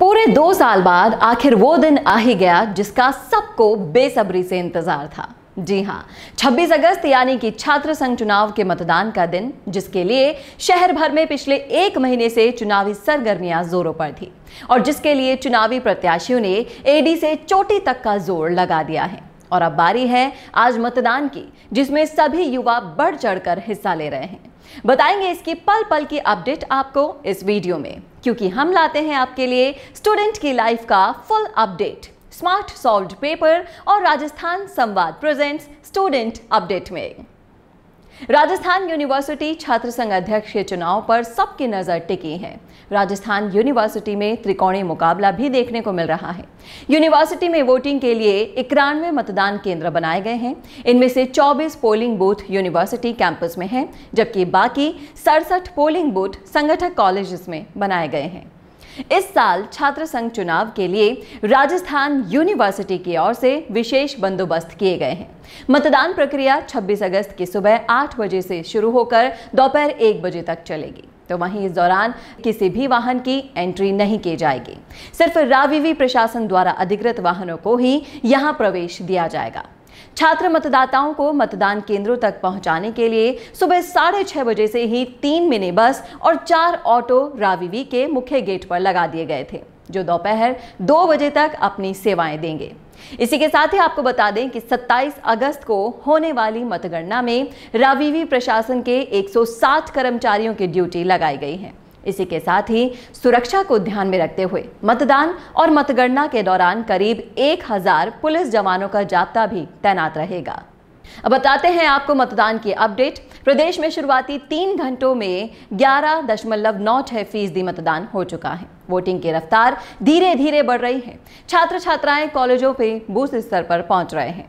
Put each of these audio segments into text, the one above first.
पूरे 2 साल बाद आखिर वो दिन आ ही गया जिसका सबको बेसब्री से इंतजार था। जी हाँ, 26 अगस्त यानी कि छात्र संघ चुनाव के मतदान का दिन, जिसके लिए शहर भर में पिछले 1 महीने से चुनावी सरगर्मियां जोरों पर थी और जिसके लिए चुनावी प्रत्याशियों ने एडी से चोटी तक का जोर लगा दिया है। और अब बारी है आज मतदान की, जिसमें सभी युवा बढ़ चढ़कर हिस्सा ले रहे हैं। बताएंगे इसकी पल पल की अपडेट आपको इस वीडियो में, क्योंकि हम लाते हैं आपके लिए स्टूडेंट की लाइफ का full update smart solved paper और राजस्थान संवाद प्रेजेंट्स स्टूडेंट अपडेट में। राजस्थान यूनिवर्सिटी छात्र संघ अध्यक्ष के चुनाव पर सबकी नजर टिकी है। राजस्थान यूनिवर्सिटी में त्रिकोणीय मुकाबला भी देखने को मिल रहा है। यूनिवर्सिटी में वोटिंग के लिए 91 मतदान केंद्र बनाए गए हैं। इनमें से 24 पोलिंग बूथ यूनिवर्सिटी कैंपस में हैं, जबकि बाकी 67 पोलिंग बूथ संगठक कॉलेजेस में बनाए गए हैं। इस साल छात्र संघ चुनाव के लिए राजस्थान यूनिवर्सिटी की ओर से विशेष बंदोबस्त किए गए हैं। मतदान प्रक्रिया 26 अगस्त की सुबह 8 बजे से शुरू होकर दोपहर 1 बजे तक चलेगी। तो वहीं इस दौरान किसी भी वाहन की एंट्री नहीं की जाएगी। सिर्फ राविवी प्रशासन द्वारा अधिकृत वाहनों को ही यहां प्रवेश दिया जाएगा। छात्र मतदाताओं को मतदान केंद्रों तक पहुंचाने के लिए सुबह 6:30 बजे से ही 3 मिनी बस और 4 ऑटो राविवी के मुख्य गेट पर लगा दिए गए थे, जो दोपहर 2 बजे तक अपनी सेवाएं देंगे। इसी के साथ ही आपको बता दें कि 27 अगस्त को होने वाली मतगणना में राविवी प्रशासन के 160 कर्मचारियों की ड्यूटी लगाई गई है। इसी के साथ ही सुरक्षा को ध्यान में रखते हुए मतदान और मतगणना के दौरान करीब 1000 पुलिस जवानों का जाब्ता भी तैनात रहेगा। अब बताते हैं आपको मतदान की अपडेट। प्रदेश में शुरुआती 3 घंटों में 11.96% मतदान हो चुका है। वोटिंग की रफ्तार धीरे धीरे बढ़ रही है। छात्र छात्राएं कॉलेजों पे बूथ स्तर पर पहुंच रहे हैं।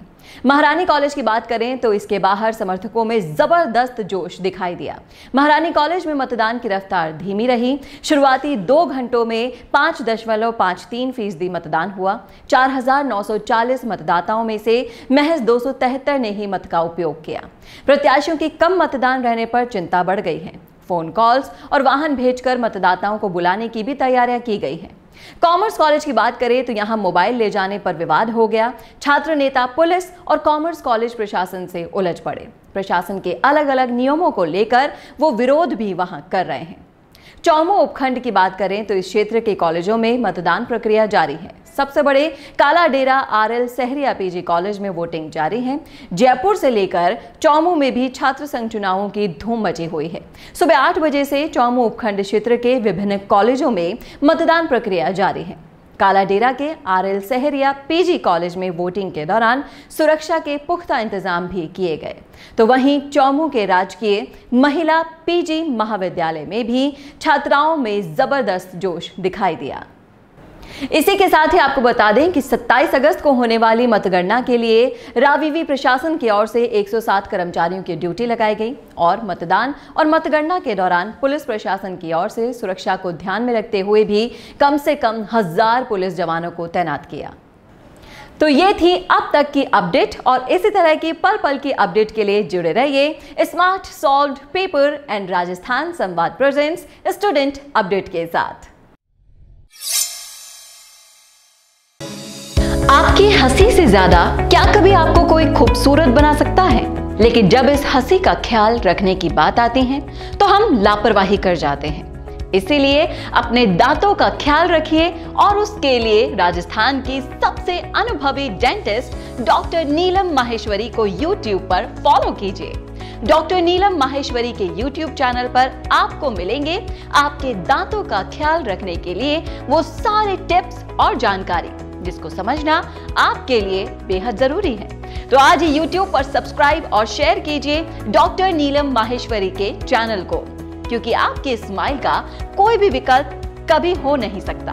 महारानी कॉलेज की बात करें तो इसके बाहर समर्थकों में जबरदस्त जोश दिखाई दिया। महारानी कॉलेज में मतदान की रफ्तार धीमी रही। शुरुआती 2 घंटों में 5.53% मतदान हुआ। 4940 मतदाताओं में से महज 273 ने ही मत का उपयोग किया। प्रत्याशियों की कम मतदान रहने पर चिंता बढ़ गई है। फोन कॉल्स और वाहन भेजकर मतदाताओं को बुलाने की भी तैयारियां की गई हैं। कॉमर्स कॉलेज की बात करें तो यहां मोबाइल ले जाने पर विवाद हो गया। छात्र नेता पुलिस और कॉमर्स कॉलेज प्रशासन से उलझ पड़े। प्रशासन के अलग अलग नियमों को लेकर वो विरोध भी वहां कर रहे हैं। चौमो उपखंड की बात करें तो इस क्षेत्र के कॉलेजों में मतदान प्रक्रिया जारी है। सबसे बड़े काला डेरा RL सहरिया PG कॉलेज में वोटिंग जारी है। जयपुर से लेकर चौमू में भी छात्र संघ चुनावों की धूम मची हुई है। सुबह 8 बजे से चौमू उपखंड क्षेत्र के विभिन्न कॉलेजों में मतदान प्रक्रिया जारी है। काला डेरा के RL सहरिया PG कॉलेज में वोटिंग के दौरान सुरक्षा के पुख्ता इंतजाम भी किए गए। तो वहीं चौमू के राजकीय महिला PG महाविद्यालय में भी छात्राओं में जबरदस्त जोश दिखाई दिया। इसी के साथ ही आपको बता दें कि 27 अगस्त को होने वाली मतगणना के लिए राविवी प्रशासन की ओर से 160 कर्मचारियों की ड्यूटी लगाई गई और मतदान और मतगणना के दौरान पुलिस प्रशासन की ओर से सुरक्षा को ध्यान में रखते हुए भी कम से कम 1000 पुलिस जवानों को तैनात किया। तो ये थी अब तक की अपडेट और इसी तरह की पल पल की अपडेट के लिए जुड़े रहिए smart solved paper and Rajasthan संवाद प्रेजेंट्स स्टूडेंट अपडेट के साथ। आपकी हंसी से ज्यादा क्या कभी आपको कोई खूबसूरत बना सकता है? लेकिन जब इस हंसी का ख्याल रखने की बात आती है तो हम लापरवाही कर जाते हैं। इसीलिए अपने दांतों का ख्याल रखिए और उसके लिए राजस्थान की सबसे अनुभवी डेंटिस्ट डॉक्टर नीलम माहेश्वरी को YouTube पर फॉलो कीजिए। डॉक्टर नीलम माहेश्वरी के YouTube चैनल पर आपको मिलेंगे आपके दांतों का ख्याल रखने के लिए वो सारे टिप्स और जानकारी जिसको समझना आपके लिए बेहद जरूरी है। तो आज ही YouTube पर सब्सक्राइब और शेयर कीजिए डॉक्टर नीलम माहेश्वरी के चैनल को, क्योंकि आपके स्माइल का कोई भी विकल्प कभी हो नहीं सकता।